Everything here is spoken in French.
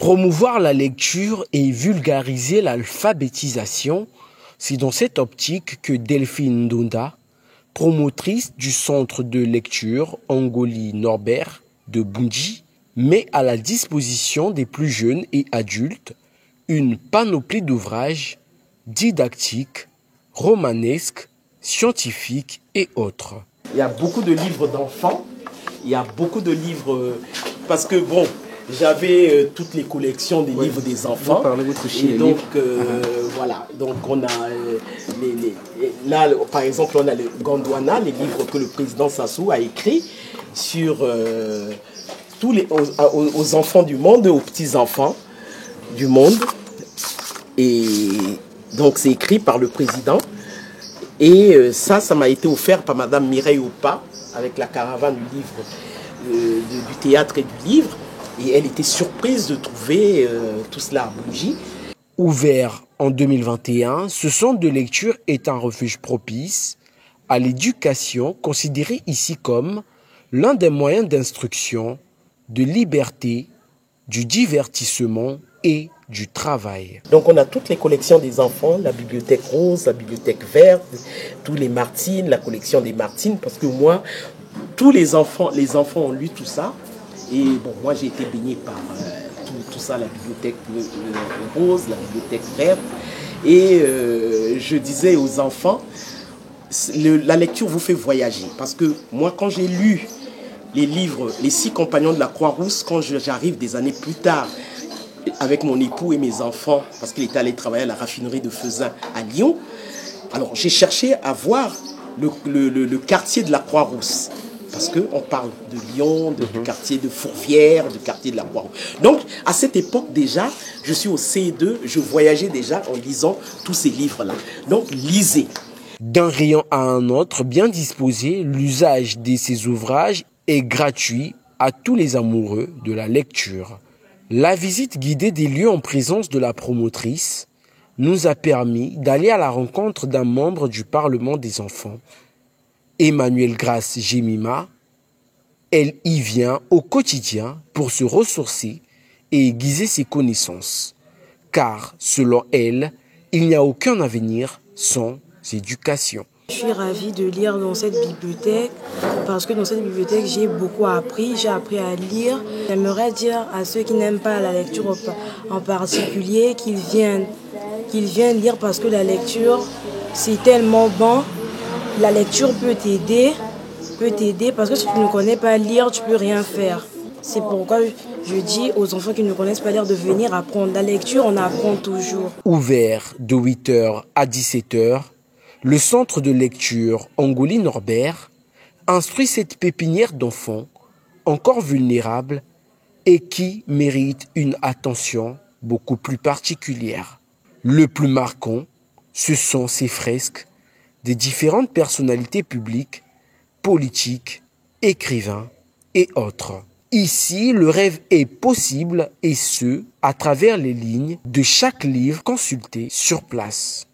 Promouvoir la lecture et vulgariser l'alphabétisation, c'est dans cette optique que Delphine Ndonda, promotrice du centre de lecture Angoli Norbert de Bundji, met à la disposition des plus jeunes et adultes une panoplie d'ouvrages didactiques, romanesques, scientifiques et autres. Il y a beaucoup de livres d'enfants, il y a beaucoup de livres, parce que bon, j'avais toutes les collections des livres des enfants. Et donc, voilà. Donc, on a là, par exemple, on a le Gondwana, les livres que le président Sassou a écrits sur aux enfants du monde, aux petits-enfants du monde. Et donc, c'est écrit par le président. Et ça m'a été offert par Madame Mireille Opa, avec la caravane du livre, du théâtre et du livre. Et elle était surprise de trouver tout cela à Bundji. Ouvert en 2021, ce centre de lecture est un refuge propice à l'éducation, considéré ici comme l'un des moyens d'instruction, de liberté, du divertissement et du travail. Donc on a toutes les collections des enfants, la bibliothèque rose, la bibliothèque verte, tous les Martines, la collection des Martines, parce que moi, tous les enfants ont lu tout ça. Et bon, moi j'ai été baigné par tout ça, la bibliothèque rose, la bibliothèque verte. Et je disais aux enfants, la lecture vous fait voyager. Parce que moi, quand j'ai lu les livres, les 6 compagnons de la Croix-Rousse, quand j'arrive des années plus tard, avec mon époux et mes enfants, parce qu'il était allé travailler à la raffinerie de Faisin à Lyon, alors j'ai cherché à voir le quartier de la Croix-Rousse. Parce qu'on parle de Lyon, du quartier de Fourvière, du quartier de la Croix-Rousse. Donc, à cette époque déjà, je suis au CE2, je voyageais déjà en lisant tous ces livres-là. Donc, lisez. D'un rayon à un autre, bien disposé, l'usage de ces ouvrages est gratuit à tous les amoureux de la lecture. La visite guidée des lieux en présence de la promotrice nous a permis d'aller à la rencontre d'un membre du Parlement des enfants, Emmanuelle Grace Jemima. Elle y vient au quotidien pour se ressourcer et aiguiser ses connaissances. Car, selon elle, il n'y a aucun avenir sans éducation. Je suis ravie de lire dans cette bibliothèque parce que dans cette bibliothèque, j'ai beaucoup appris. J'ai appris à lire. J'aimerais dire à ceux qui n'aiment pas la lecture en particulier qu'ils viennent lire parce que la lecture, c'est tellement bon. La lecture peut t'aider parce que si tu ne connais pas lire, tu ne peux rien faire. C'est pourquoi je dis aux enfants qui ne connaissent pas lire de venir apprendre. La lecture, on apprend toujours. Ouvert de 8h à 17h, le centre de lecture Angoli Norbert instruit cette pépinière d'enfants encore vulnérables et qui méritent une attention beaucoup plus particulière. Le plus marquant, ce sont ces fresques des différentes personnalités publiques, politiques, écrivains et autres. Ici, le rêve est possible et ce, à travers les lignes de chaque livre consulté sur place.